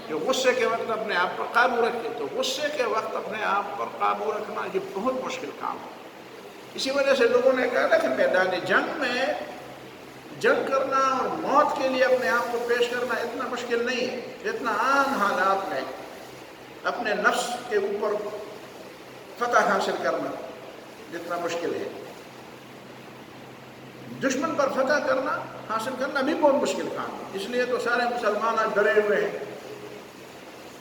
جو غصے کے وقت اپنے آپ پر قابو رکھے۔ تو غصے کے وقت اپنے آپ پر قابو رکھنا یہ بہت مشکل کام ہے۔ اسی وجہ سے لوگوں نے کہا نا کہ میدان جنگ میں جنگ کرنا اور موت کے لیے اپنے آپ کو پیش کرنا اتنا مشکل نہیں ہے جتنا عام حالات میں اپنے نفس کے اوپر فتح حاصل کرنا جتنا مشکل ہے۔ دشمن پر فتح کرنا حاصل کرنا بھی بہت مشکل کام ہے، اس لیے تو سارے مسلمان آج ڈرے ہوئے ہیں،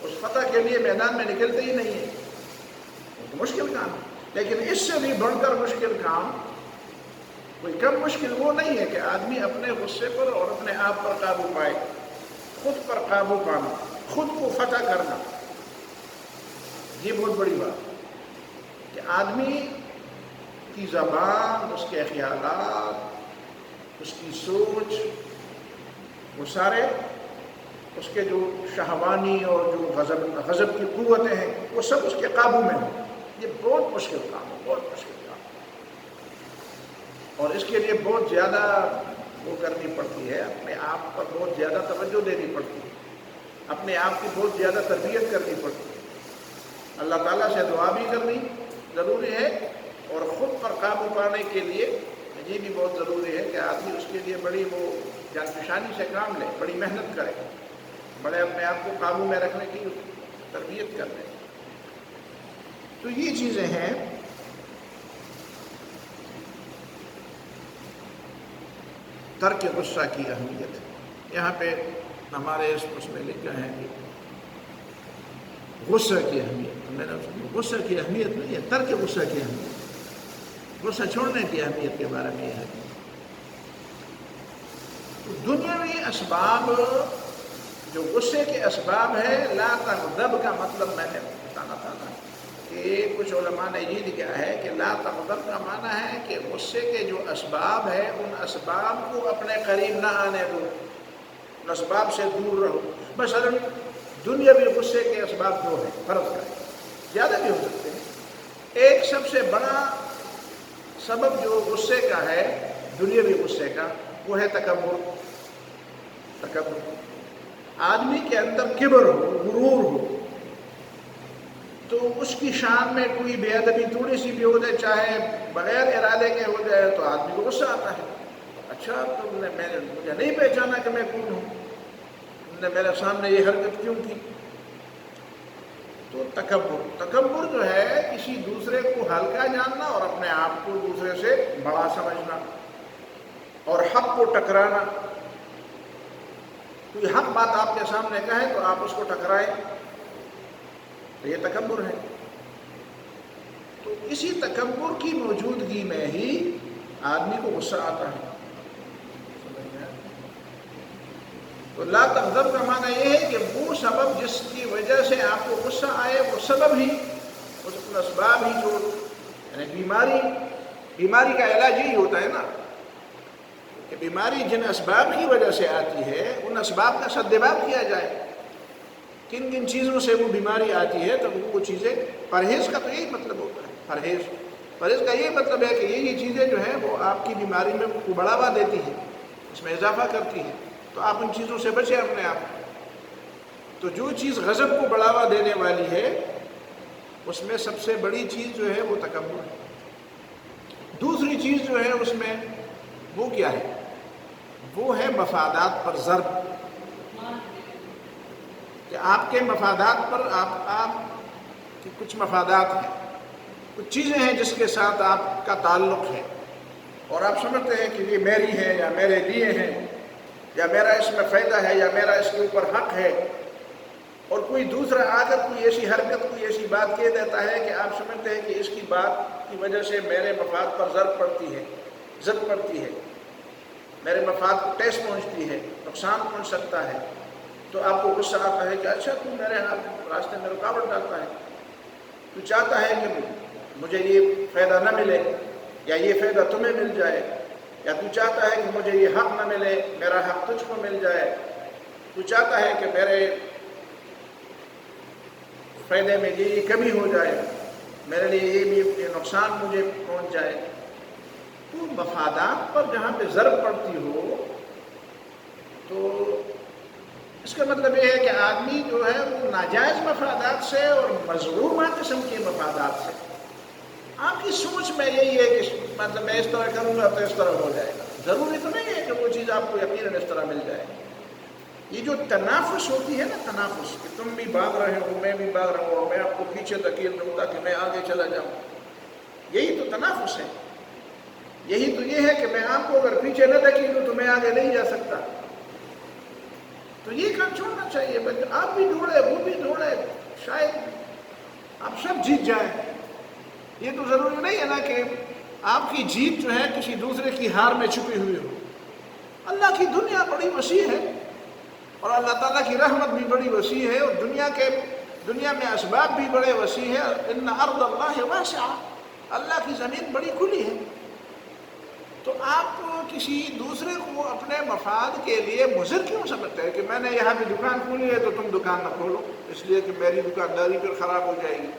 اس فتح کے لیے میدان میں نکلتے ہی نہیں ہیں، تو مشکل کام ہے۔ لیکن اس سے بھی بڑھ کر مشکل کام کوئی کم مشکل وہ نہیں ہے کہ آدمی اپنے غصے پر اور اپنے آپ پر قابو پائے، خود پر قابو پانا، خود کو فتح کرنا، یہ بہت بڑی بات ہے کہ آدمی کی زبان، اس کے خیالات، اس کی سوچ، وہ سارے اس کے جو شہوانی اور جو غضب کی قوتیں ہیں وہ سب اس کے قابو میں ہوں۔ یہ بہت مشکل کام ہے، بہت مشکل کام ہے، اور اس کے لیے بہت زیادہ وہ کرنی پڑتی ہے، اپنے آپ پر بہت زیادہ توجہ دینی پڑتی ہے، اپنے آپ کی بہت زیادہ تربیت کرنی پڑتی ہے، اللہ تعالیٰ سے دعا بھی کرنی ضروری ہے، اور خود پر قابو پانے کے لیے یہ بھی بہت ضروری ہے کہ آدمی اس کے لیے بڑی وہ جانفشانی سے کام لے، بڑی محنت کرے، بڑے اپنے آپ کو قابو میں رکھنے کی تربیت کر لے۔ تو یہ چیزیں ہیں۔ ترک غصہ کی اہمیت، یہاں پہ ہمارے اس میں لکھا ہے کہ غصہ کی اہمیت، میں نے غصہ کی اہمیت نہیں ہے، ترک غصہ کی اہمیت، غصہ چھوڑنے کی اہمیت کے بارے میں یہ ہے۔ دنیاوی اسباب جو غصے کے اسباب ہے، لا تغضب کا مطلب میں نے بتانا تھا نا کہ کچھ علماء نے یہ لکھا ہے کہ لا تغضب کا معنی ہے کہ غصے کے جو اسباب ہے ان اسباب کو اپنے قریب نہ آنے دو، ان اسباب سے دور رہو۔ مثلا دنیاوی غصے کے اسباب دو ہیں، فرض کریں، زیادہ بھی ہو سکتے ہیں۔ ایک سب سے بڑا سبب جو غصے کا ہے، دنیاوی غصے کا، وہ ہے تکبر۔ تکبر، آدمی کے اندر کبر ہو، غرور ہو، تو اس کی شان میں کوئی بے ادبی تھوڑی سی بھی ہو جائے، چاہے بغیر ارادے کے ہو جائے، تو آدمی کو غصہ آتا ہے۔ اچھا تم نے مجھے نہیں پہچانا کہ میں کون ہوں، تم نے میرے سامنے یہ حرکت کیوں کی؟ تو تکبر جو ہے کسی دوسرے کو ہلکا جاننا اور اپنے آپ کو دوسرے سے بڑا سمجھنا اور حق کو ٹکرانا۔ کوئی حق بات آپ کے سامنے کہے تو آپ اس کو ٹکرائیں، تو یہ تکبر ہے۔ تو اسی تکبر کی موجودگی میں ہی آدمی کو غصہ آتا ہے۔ تو لا تغضب کا معنی یہ ہے کہ وہ سبب جس کی وجہ سے آپ کو غصہ آئے وہ سبب ہی، ان اسباب ہی جو یعنی بیماری کا علاج یہی ہوتا ہے نا کہ بیماری جن اسباب کی وجہ سے آتی ہے ان اسباب کا سدباب کیا جائے، کن کن چیزوں سے وہ بیماری آتی ہے، تو وہ چیزیں پرہیز کا تو یہی مطلب ہوتا ہے۔ پرہیز کا یہ مطلب ہے کہ یہ چیزیں جو ہیں وہ آپ کی بیماری میں کو بڑھاوا دیتی ہیں، اس میں اضافہ کرتی ہیں، تو آپ ان چیزوں سے بچیں اپنے آپ کو۔ تو جو چیز غضب کو بڑھاوا دینے والی ہے اس میں سب سے بڑی چیز جو ہے وہ تکبر ہے۔ دوسری چیز جو ہے اس میں وہ کیا ہے؟ وہ ہے مفادات پر ضرب، کہ آپ کے مفادات پر آپ کی کچھ مفادات ہیں، کچھ چیزیں ہیں جس کے ساتھ آپ کا تعلق ہے اور آپ سمجھتے ہیں کہ یہ میری ہے یا میرے لیے ہے یا میرا اس میں فائدہ ہے یا میرا اس کے اوپر حق ہے، اور کوئی دوسرا آ کر کوئی ایسی حرکت کوئی ایسی بات کہہ دیتا ہے کہ آپ سمجھتے ہیں کہ اس کی بات کی وجہ سے میرے مفاد پر ضرب پڑتی ہے، زد پڑتی ہے، میرے مفاد کو ٹیس پہنچتی ہے، نقصان پہنچ سکتا ہے، تو آپ کو غصہ آتا ہے کہ اچھا تو میرے راستے میں رکاوٹ ڈالتا ہے، تو چاہتا ہے کہ مجھے یہ فائدہ نہ ملے یا یہ فائدہ تمہیں مل جائے، یا تو چاہتا ہے کہ مجھے یہ حق نہ ملے میرا حق تجھ کو مل جائے، تو چاہتا ہے کہ میرے فائدے میں یہ کمی ہو جائے، میرے لیے یہ نقصان مجھے پہنچ جائے۔ تو مفادات پر جہاں پہ ضرب پڑتی ہو تو اس کا مطلب یہ ہے کہ آدمی جو ہے وہ ناجائز مفادات سے اور مظلومہ قسم کے مفادات سے، آپ کی سوچ میں یہی ہے کہ مطلب میں اس طرح کروں گا تو اس طرح ہو جائے گا، ضروری تو نہیں ہے کہ وہ چیز آپ کو یقیناً اس طرح مل جائے۔ یہ جو تنافس ہوتی ہے نا، تنافس کہ تم بھی بھاگ رہے ہو میں بھی بھاگ رہا ہوں اور میں آپ کو پیچھے دھکیل دوں تاکہ میں آگے چلا جاؤں، یہی تو تنافس ہے، یہی تو یہ ہے کہ میں آپ کو اگر پیچھے نہ دھکیلوں تو میں آگے نہیں جا سکتا۔ تو یہ کام چھوڑنا چاہیے، آپ بھی دوڑے وہ بھی دوڑے، شاید آپ سب جیت جائیں۔ یہ تو ضروری نہیں ہے نا کہ آپ کی جیت جو ہے کسی دوسرے کی ہار میں چھپی ہوئی ہو۔ اللہ کی دنیا بڑی وسیع ہے اور اللہ تعالیٰ کی رحمت بھی بڑی وسیع ہے، اور دنیا میں اسباب بھی بڑے وسیع ہے۔ ان ارض اللہ واسعہ، اللہ کی زمین بڑی کھلی ہے۔ تو آپ کسی دوسرے کو اپنے مفاد کے لیے مضر کیوں سمجھتے ہیں کہ میں نے یہاں بھی دکان کھولی ہے تو تم دکان نہ کھولو اس لیے کہ میری دکانداری پھر خراب ہو جائے گی؟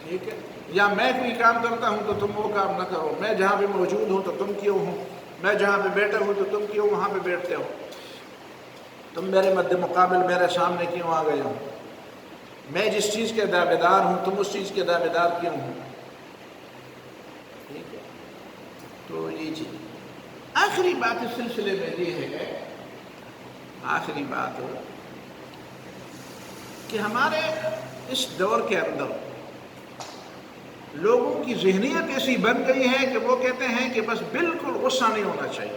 ٹھیک ہے، یا میں کوئی کام کرتا ہوں تو تم وہ کام نہ کرو، میں جہاں پہ موجود ہوں تو تم کیوں ہوں، میں جہاں پہ بیٹھا ہوں تو تم کیوں وہاں پہ بیٹھتے ہو، تم میرے مد مقابل میرے سامنے کیوں آ گئے ہو، میں جس چیز کے دعویدار ہوں تم اس چیز کے دعویدار کیوں ہوں؟ ٹھیک ہے، تو یہ چیز آخری بات اس سلسلے میں یہ ہے، آخری بات کہ ہمارے اس دور کے اندر لوگوں کی ذہنیت ایسی بن گئی ہے کہ وہ کہتے ہیں کہ بس بالکل غصہ نہیں ہونا چاہیے،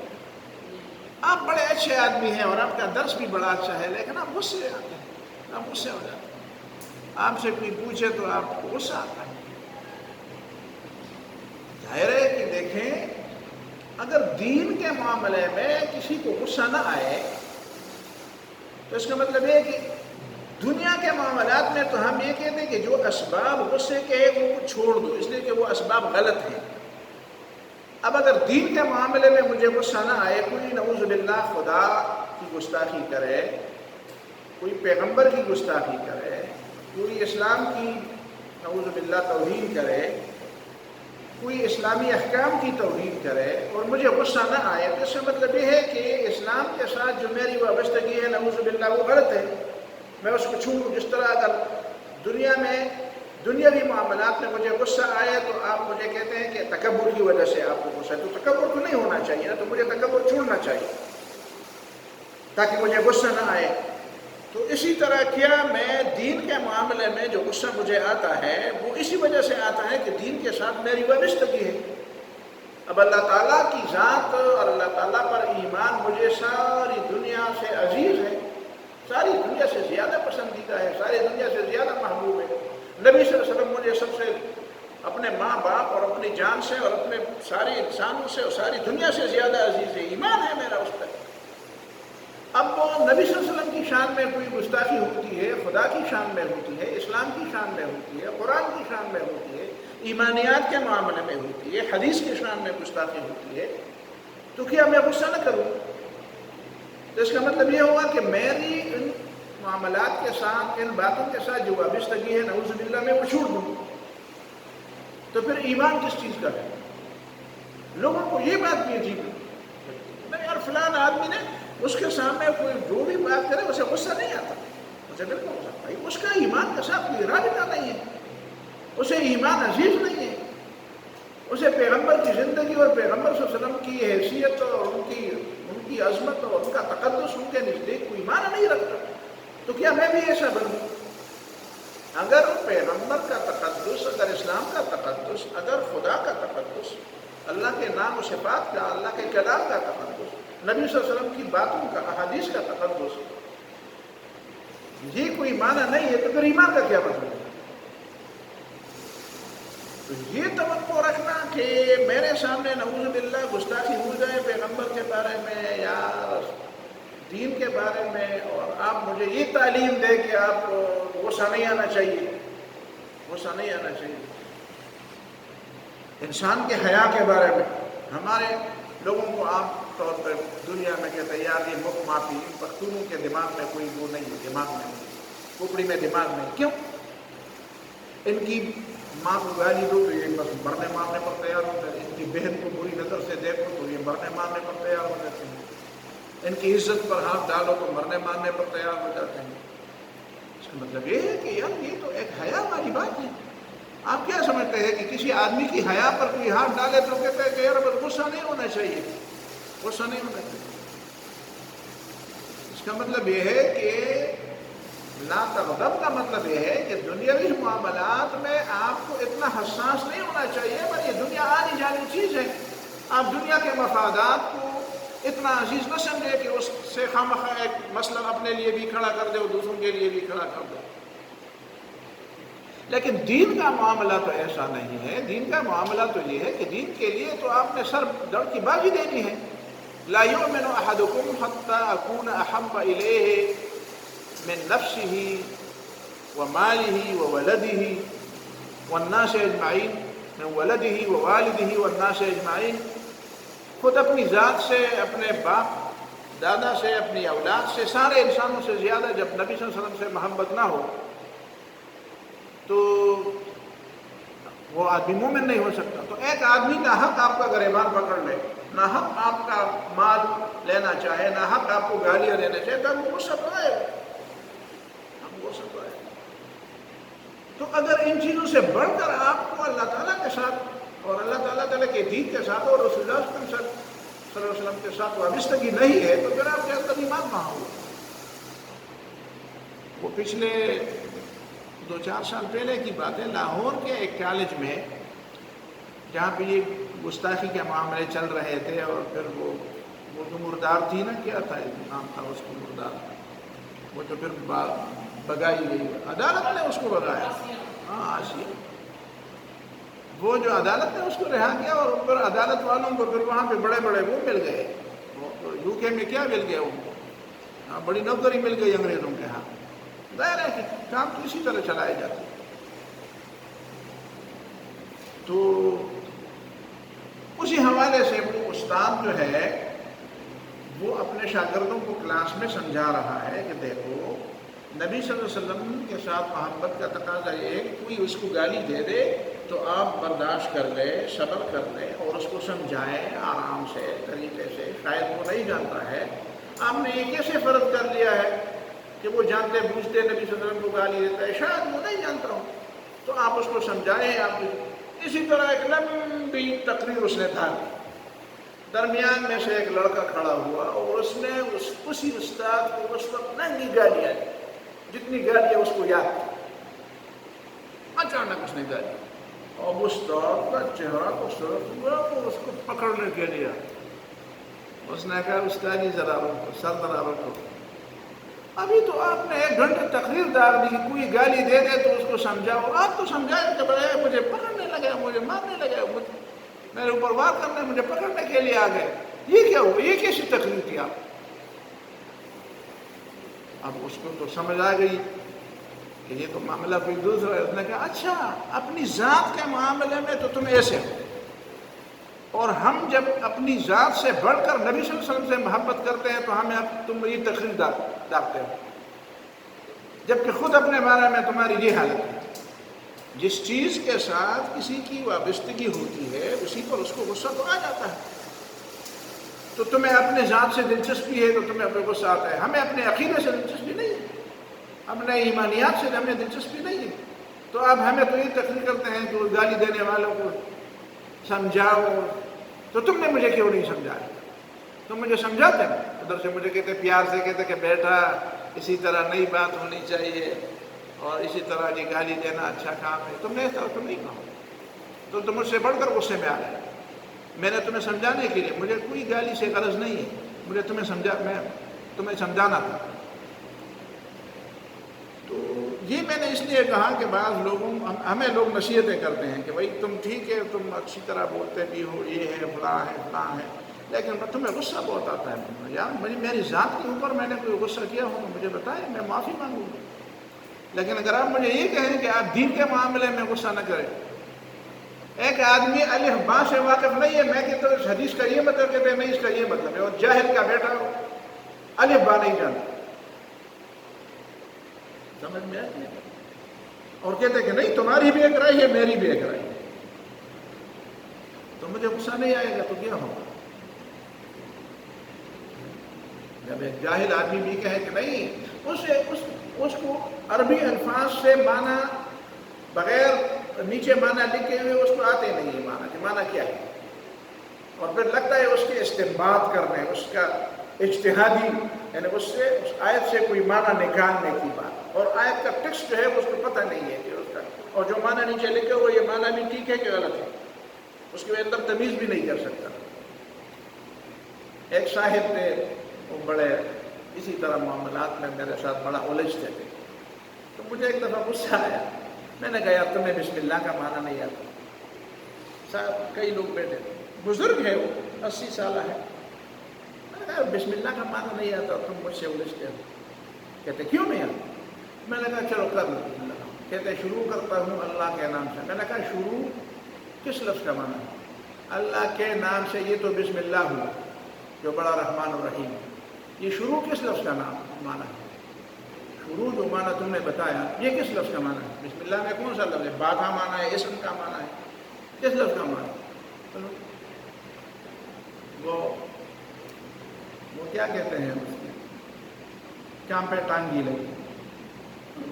آپ بڑے اچھے آدمی ہیں اور آپ کا درس بھی بڑا اچھا ہے لیکن آپ غصے آتے ہیں، آپ غصے ہو جاتے ہیں، آپ سے کوئی پوچھے تو آپ کو غصہ آتا ہے۔ ظاہر ہے کہ دیکھیں اگر دین کے معاملے میں کسی کو غصہ نہ آئے تو اس کا مطلب یہ ہے کہ دنیا کے معاملات میں تو ہم یہ کہتے ہیں کہ جو اسباب غصے کے ہیں وہ چھوڑ دو اس لیے کہ وہ اسباب غلط ہیں۔ اب اگر دین کے معاملے میں مجھے غصہ نہ آئے، کوئی نعوذ باللہ خدا کی گستاخی کرے، کوئی پیغمبر کی گستاخی کرے، کوئی اسلام کی نعوذ باللہ توہین کرے، کوئی اسلامی احکام کی توہین کرے اور مجھے غصہ نہ آئے تو اس کا مطلب یہ ہے کہ اسلام کے ساتھ جو میری وابستگی ہے نعوذ باللہ وہ غلط ہے، میں اس کو چھوڑوں۔ جس طرح اگر دنیا میں دنیاوی معاملات میں مجھے غصہ آئے تو آپ مجھے کہتے ہیں کہ تکبر کی وجہ سے آپ کو غصہ ہے، تو تکبر تو نہیں ہونا چاہیے نا، تو مجھے تکبر چھوڑنا چاہیے تاکہ مجھے غصہ نہ آئے۔ تو اسی طرح کیا میں دین کے معاملے میں جو غصہ مجھے آتا ہے وہ اسی وجہ سے آتا ہے کہ دین کے ساتھ میری وابستگی ہے۔ اب اللہ تعالیٰ کی ذات اور اللہ تعالیٰ پر ایمان مجھے ساری دنیا سے عزیز ہے، ساری دنیا سے زیادہ پسندیدہ ہے، ساری دنیا سے زیادہ محبوب ہے۔ نبی صلی اللہ علیہ وسلم مجھے سب سے اپنے ماں باپ اور اپنی جان سے اور اپنے سارے انسانوں سے اور ساری دنیا سے زیادہ عزیز ہے، ایمان ہے میرا اس پر۔ اب وہ نبی صلی اللہ علیہ وسلم کی شان میں کوئی گستاخی ہوتی ہے، خدا کی شان میں ہوتی ہے، اسلام کی شان میں ہوتی ہے، قرآن کی شان میں ہوتی ہے، ایمانیات کے معاملے میں ہوتی ہے، حدیث کی شان میں گستاخی ہوتی ہے، تو کیا میں غصہ نہ کروں؟ تو اس کا مطلب یہ ہوا کہ میری ان معاملات کے ساتھ، ان باتوں کے ساتھ جو وابستگی ہے نعوذ باللہ میں وہ چھوڑ دوں، تو پھر ایمان کس چیز کا ہے؟ لوگوں کو یہ بات بھی عجیب نہیں، اور فلان آدمی نے اس کے سامنے کوئی جو بھی بات کرے اسے غصہ نہیں آتا، اسے بالکل غصہ بھائی اس کا ایمان کے ساتھ کوئی رابطہ نہیں ہے، اسے ایمان عزیز نہیں ہے، اسے پیغمبر کی زندگی اور پیغمبر صلی اللہ علیہ وسلم کی حیثیت اور ان کی عظمت اور ان کا تقدس ان کے نزدیک کوئی ایمان نہیں رکھتا، تو کیا میں بھی ایسا بنوں؟ اگر پیغمبر کا تقدس، اگر اسلام کا تقدس، اگر خدا کا تقدس، اللہ کے نام و صفات کا، اللہ کے کلام کا تقدس، نبی صلی اللہ علیہ وسلم کی باتوں کا، احادیث کا تقدس، یہ کوئی معنی نہیں ہے، تو پھر ایمان کا کیا مطلب ہے؟ تو یہ توقع رکھنا کہ میرے سامنے نعوذ باللہ گستاخی ہو جائے پیغمبر کے بارے میں یا دین کے بارے میں، اور آپ مجھے یہ تعلیم دے کہ آپ غصہ نہیں آنا چاہیے، غصہ نہیں آنا چاہیے۔ انسان کے حیا کے بارے میں ہمارے لوگوں کو عام طور پر دنیا میں کہتے ہیں یار یہ مکھ معافی، پختونوں کے دماغ میں کوئی وہ نہیں ہے، دماغ میں نہیں، کھوپڑی میں دماغ نہیں، کیوں؟ ان کی ماں کو گالی دو تو یہ بس مرنے مارنے پر تیار ہوتے ہیں، ان کی بہن کو بری نظر سے دیکھو تو یہ مرنے مارنے پر تیار ہو جاتے ہیں، ان کی عزت پر ہاتھ ڈالو تو مرنے مارنے پر تیار ہو جاتے ہیں۔ اس کا مطلب یہ ہے کہ یار یہ تو ایک حیا والی بات ہے۔ آپ کیا سمجھتے ہیں کہ کسی آدمی کی حیا پر کوئی ہاتھ ڈالے تو کہتے ہیں کہ یار بس غصہ نہیں ہونا چاہیے، غصہ نہیں ہونا چاہیے۔ اس کا مطلب یہ ہے کہ لا تغضب کا مطلب یہ ہے کہ دنیاوی معاملات میں آپ کو اتنا حساس نہیں ہونا چاہیے، پر یہ دنیا آنی جانی چیز ہے، آپ دنیا کے مفادات کو اتنا عزیز نہ سمجھے کہ اس سے خواہ ایک مسئلہ اپنے لیے بھی کھڑا کر دے اور دوسروں کے لیے بھی کھڑا کر دے۔ لیکن دین کا معاملہ تو ایسا نہیں ہے، دین کا معاملہ تو یہ ہے کہ دین کے لیے تو آپ نے سر دڑ کی بازی دینی ہے۔ لا یؤمن احدکم حتی اکون احب الیہ من نفسه وماله وولده والناس اجمعین، من ولده ووالده والناس اجمعین، خود اپنی ذات سے، اپنے باپ دادا سے، اپنی اولاد سے، سارے انسانوں سے زیادہ جب نبی صلی اللہ علیہ وسلم سے محبت نہ ہو تو وہ آدمی مومن نہیں ہو سکتا۔ تو ایک آدمی ناحق آپ کا گریبان پکڑ لے، ناحق آپ کا مال لینا چاہے، ناحق آپ کو گالیاں دینا چاہے تو ہم کو غصہ تو آئے گا، ہم کو غصہ تو آئے گا۔ تو اگر ان چیزوں سے بڑھ کر آپ کو اللہ تعالیٰ کے ساتھ اور اللہ تعالیٰ کے دین کے ساتھ اور رسول اللہ صلی اللہ علیہ وسلم کے ساتھ وابستگی نہیں ہے تو پھر آپ کے اندر ایمان کہاں ہوگا؟ وہ پچھلے 2-4 سال پہلے کی بات ہے، لاہور کے ایک کالج میں جہاں پہ یہ گستاخی کے معاملے چل رہے تھے، اور پھر وہ جو مردار تھی نا، کیا تھا نام تھا اس کو، مردار، وہ تو پھر بگائی گئی، عدالت نے اس کو بگایا، ہاں آسیہ، وہ جو عدالت نے اس کو رہا کیا، اور پھر عدالت والوں کو پھر وہاں پہ بڑے بڑے وہ مل گئے، یو کے میں کیا مل گیا، وہ بڑی نوکری مل گئی انگریزوں کے ہاں۔ ظاہر ہے کہ کام تو اسی طرح چلائے جاتے۔ تو اسی حوالے سے وہ استاد جو ہے وہ اپنے شاگردوں کو کلاس میں سمجھا رہا ہے کہ دیکھو نبی صلی اللہ علیہ وسلم کے ساتھ محبت کا تقاضا یہ ہے کہ کوئی اس کو گالی دے دے تو آپ برداشت کر لیں، صبر کر لیں اور اس کو سمجھائیں آرام سے، طریقے سے۔ شاید وہ نہیں جانتا ہے، آپ نے یہ کیسے فرض کر لیا ہے کہ وہ جانتے بوجھتے نبی صلی اللہ علیہ وسلم کو گالی دیتا ہے، شاید وہ نہیں جانتا ہوں، تو آپ اس کو سمجھائیں۔ آپ اسی طرح ایک لمبی تقریر اس نے تھا، درمیان میں سے ایک لڑکا کھڑا ہوا اور اس نے اسی استاد کو اس وقت ننگی گالیاں دی، جتنی گالیاں اس کو یاد تھی، اچانک اس نے گالی، اور استاد کا چہرہ تو سرخ ہوا اور اس کو پکڑنے کے لیے اس نے کہا استاد جی ذرا رکو، سر ذرا رکو، ابھی تو آپ نے 1 گھنٹے تقریر ڈال دی، کوئی گالی دے دے تو اس کو سمجھاؤ، آپ تو سمجھائیں کہ بھائی مجھے پکڑنے لگے، مجھے مارنے لگے، میرے اوپر وار کرنے، مجھے پکڑنے کے لیے آ گئے. یہ کیا ہوا؟ یہ کیسی تقریر کی آپ؟ اب اس کو تو سمجھ آ گئی کہ یہ تو معاملہ کوئی دوسرا ہے. اس نے کہا اچھا اپنی ذات کے معاملے میں تو تم ایسے ہو، اور ہم جب اپنی ذات سے بڑھ کر نبی صلی اللہ علیہ وسلم سے محبت کرتے ہیں تو ہمیں تم یہ تقریر ڈالتے ہو، جبکہ خود اپنے بارے میں تمہاری یہ حالت ہے. جس چیز کے ساتھ کسی کی وابستگی ہوتی ہے اسی پر اس کو غصہ تو آ جاتا ہے. تو تمہیں اپنے ذات سے دلچسپی ہے تو تمہیں اپنے غصہ آتا ہے. ہمیں اپنے عقیدے سے دلچسپی نہیں ہے، اپنے ایمانیات سے ہمیں دلچسپی نہیں ہے. تو اب ہمیں تو یہ تقریر کرتے ہیں کہ گالی دینے والوں کو سمجھاؤ. تو تم نے مجھے کیوں نہیں سمجھایا؟ تم مجھے سمجھاتے ہیں، ادھر سے مجھے کہتے پیار سے کہتے کہ بیٹا اسی طرح نئی بات ہونی چاہیے، اور اسی طرح یہ گالی دینا اچھا کام ہے. تم نے اس طرح تم نہیں کہا، تو تم مجھ سے بڑھ کر غصے میں آ گئے. میں نے تمہیں سمجھانے کے لیے، مجھے کوئی گالی سے غرض نہیں ہے، مجھے تمہیں سمجھانا تھا. تو یہ میں نے اس لیے کہا کہ بعض لوگوں ہمیں لوگ نصیحتیں کرتے ہیں کہ بھائی تم ٹھیک ہے، تم اچھی طرح بولتے بھی ہو، یہ ہے فلاں ہے فلاں ہے، لیکن تمہیں غصہ بہت آتا ہے. یار میری ذات کے اوپر میں نے کوئی غصہ کیا ہو تو مجھے بتائیں، میں معافی مانگوں گا. لیکن اگر آپ مجھے یہ کہیں کہ آپ دین کے معاملے میں غصہ نہ کریں، ایک آدمی الف با سے واقف نہیں ہے، میں کہتا ہوں اس حدیث کا یہ مطلب کہتے ہیں نہیں، اس کا یہ مطلب ہے، اور جاہل کا بیٹا الف با نہیں جانتا، سمجھ میں آتی ہے، اور کہتے ہیں کہ نہیں تمہاری بھی ایک رائے ہے میری بھی ایک رائے ہے، تو مجھے غصہ نہیں آئے گا تو کیا ہوگا؟ جب ایک جاہل آدمی بھی کہے کہ نہیں اس کو عربی الفاظ سے معنی بغیر نیچے معنی لکھے ہوئے اس کو آتے نہیں ہے معنی کہ معنی کیا ہے، اور پھر لگتا ہے اس کے استنباط کرنے، اس کا اجتہادی، یعنی اس آیت سے کوئی معنی نکالنے کی بات، اور آیت کا ٹیکسٹ جو ہے اس کو پتہ نہیں ہے کہ اس کا، اور جو معنی نیچے لکھے ہوئے یہ معنی بھی ٹھیک ہے کہ غلط ہے، اس کے اندر تمیز بھی نہیں کر سکتا. ایک صاحب تھے، وہ بڑے اسی طرح معاملات میں میرے ساتھ بڑا الجھتے تھے. تو مجھے ایک دفعہ غصہ آیا، میں نے کہا یار تمہیں بسم اللہ کا معنی نہیں آتا. صاحب کئی لوگ بیٹھے، بزرگ ہے وہ 80 سالہ ہے، میں نے کہا بسم اللہ کا معنی نہیں آتا تم مجھ سے الجھتے ہو. کہتے کیوں نہیں آتا؟ میں نے کہا چلو کر لو بسم اللہ. کہتے شروع کرتا ہوں اللہ کے نام سے. میں نے کہا شروع کس لفظ کا معنی ہے؟ اللہ کے نام سے، یہ تو بسم اللہ ہوا جو بڑا رحمان الرحیم ہے. یہ شروع کس لفظ کا معنی ہے؟ شروع جو معنی تم نے بتایا یہ کس لفظ کا معنی ہے؟ بسم اللہ میں کون سا لفظ ہے؟ با کا معنی ہے، اسم کا معنی ہے، کس لفظ کا معنی ہے؟ وہ کیا کہتے ہیں اس میں، کام پہ ٹانگی لگی،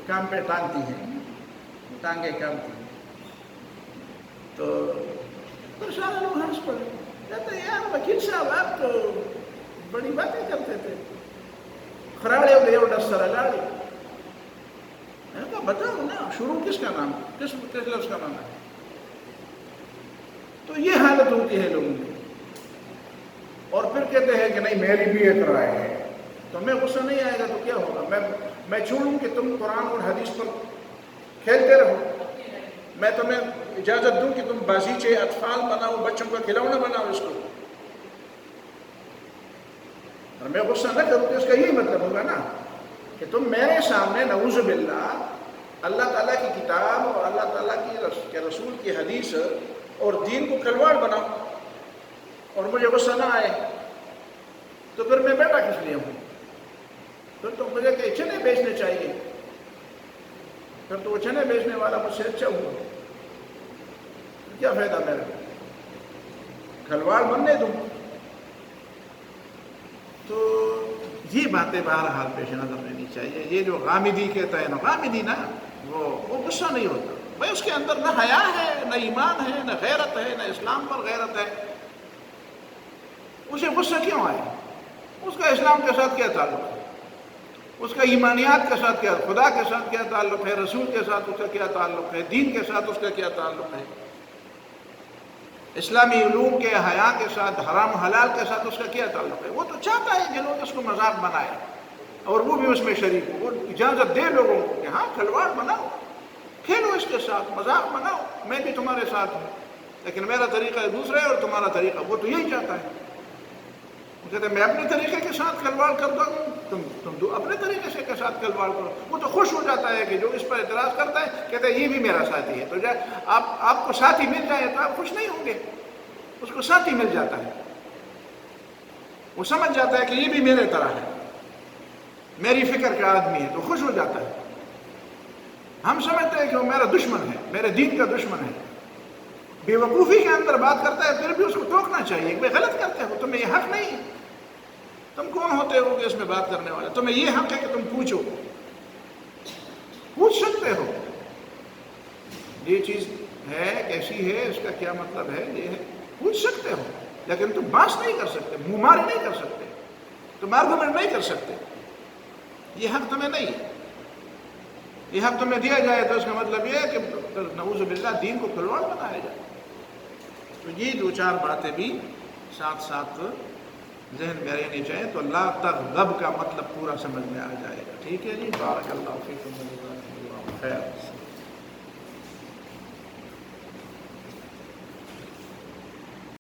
کام پہ ٹانگتی ہیں، ٹانگیں کامتی ہیں. تو سارے لوگ ہنس پڑے، کہتے ہیں یار وکیل صاحب آپ تو بڑی باتیں کرتے تھے، خراڑے ہو گئے اور 10 سال لاڑے. میں نے کہا بتاؤ نا شروع کس کا نام، کس لفظ کا نام ہے؟ تو یہ حالت ہوتی ہے لوگوں کی. اور پھر کہتے ہیں کہ نہیں میری بھی ایک رائے ہے. تو میں غصہ نہیں آئے گا تو کیا ہوگا؟ میں چھوڑوں کہ تم قرآن اور حدیث پر کھیلتے رہو؟ میں تمہیں اجازت دوں کہ تم بازیچے اطفال بناؤ، بچوں کا کھلونا بناؤ اس کو؟ اور میں غصہ نہ کروں تو اس کا یہی مطلب ہوگا نا کہ تم میرے سامنے نعوذ باللہ اللہ تعالیٰ کی کتاب اور اللہ تعالیٰ کے رسول کی حدیث اور دین کو کھلواڑ بناؤ اور مجھے غصہ نہ آئے. تو پھر میں بیٹا کس لیے ہوں؟ پھر تو مجھے کہ چنے بیچنے چاہیے، پھر تو وہ چنے بیچنے والا مجھ سے اچھا ہوا، کیا فائدہ میرا؟ کھلواڑ بننے دوں. تو یہ باتیں بہرحال پیش نظر رہنی چاہیے. یہ جو غامدی کہتا ہے نا، غامدی نا وہ غصہ نہیں ہوتا بھائی، اس کے اندر نہ حیا ہے، نہ ایمان ہے، نہ غیرت ہے، نہ اسلام پر غیرت ہے. اسے غصہ کیوں آئے؟ اس کا اسلام کے ساتھ کیا تعلق ہے؟ اس کا ایمانیات کے ساتھ کیا، خدا کے ساتھ کیا تعلق ہے؟ رسول کے ساتھ اس کا کیا تعلق ہے؟ دین کے ساتھ اس کا کیا تعلق ہے؟ اسلامی علوم کے، حیا کے ساتھ، حرام حلال کے ساتھ اس کا کیا تعلق ہے؟ وہ تو چاہتا ہے کہ لوگ اس کو مذاق بنائے اور وہ بھی اس میں شریک ہو. وہ اجازت دے لوگوں کو کہ ہاں کھلواڑ بناؤ، کھیلو اس کے ساتھ، مذاق بناؤ، میں بھی تمہارے ساتھ ہوں، لیکن میرا طریقہ دوسرا ہے اور تمہارا طریقہ، وہ تو یہی چاہتا ہے۔ وہ کہتے ہیں میں اپنے طریقے کے ساتھ کھلواڑ کرتا ہوں، تم اپنے طریقے سے کے ساتھ کھلواڑ کرو۔ وہ تو خوش ہو جاتا ہے کہ جو اس پر اعتراض کرتا ہے کہتے ہیں یہ بھی میرا ساتھی ہے۔ تو آپ کو ساتھی مل جائے تو آپ خوش نہیں ہوں گے، اس کو ساتھی مل جاتا ہے، وہ سمجھ جاتا ہے کہ یہ بھی میرے طرح ہے، میری فکر کا آدمی ہے، تو خوش ہو جاتا ہے۔ ہم سمجھتے ہیں کہ وہ میرا دشمن ہے، میرے دین کا دشمن ہے، بے وقوفی کے اندر بات کرتا ہے، پھر بھی اس کو ٹوکنا چاہیے کہ غلط کرتے ہو، تمہیں یہ حق نہیں ہے، تم کون ہوتے ہو کہ اس میں بات کرنے والے، تمہیں یہ حق ہے کہ تم پوچھو، پوچھ سکتے ہو یہ چیز ہے کیسی ہے، اس کا کیا مطلب ہے، یہ ہے، پوچھ سکتے ہو، لیکن تم بحث نہیں کر سکتے، منہ ماری نہیں کر سکتے، تم آرگومنٹ نہیں کر سکتے، یہ حق تمہیں نہیں ہے۔ یہ حق تمہیں دیا جائے تو اس کا مطلب یہ ہے کہ نعوذ باللہ دین کو کھلواڑ بنایا جائے۔ تو یہ دو چار باتیں بھی ساتھ ساتھ ذہن میں رہنی چاہیے، تو لا تغضب کا مطلب پورا سمجھ میں آ جائے گا۔ ٹھیک ہے جی، بارک اللہ فیکم، خیر۔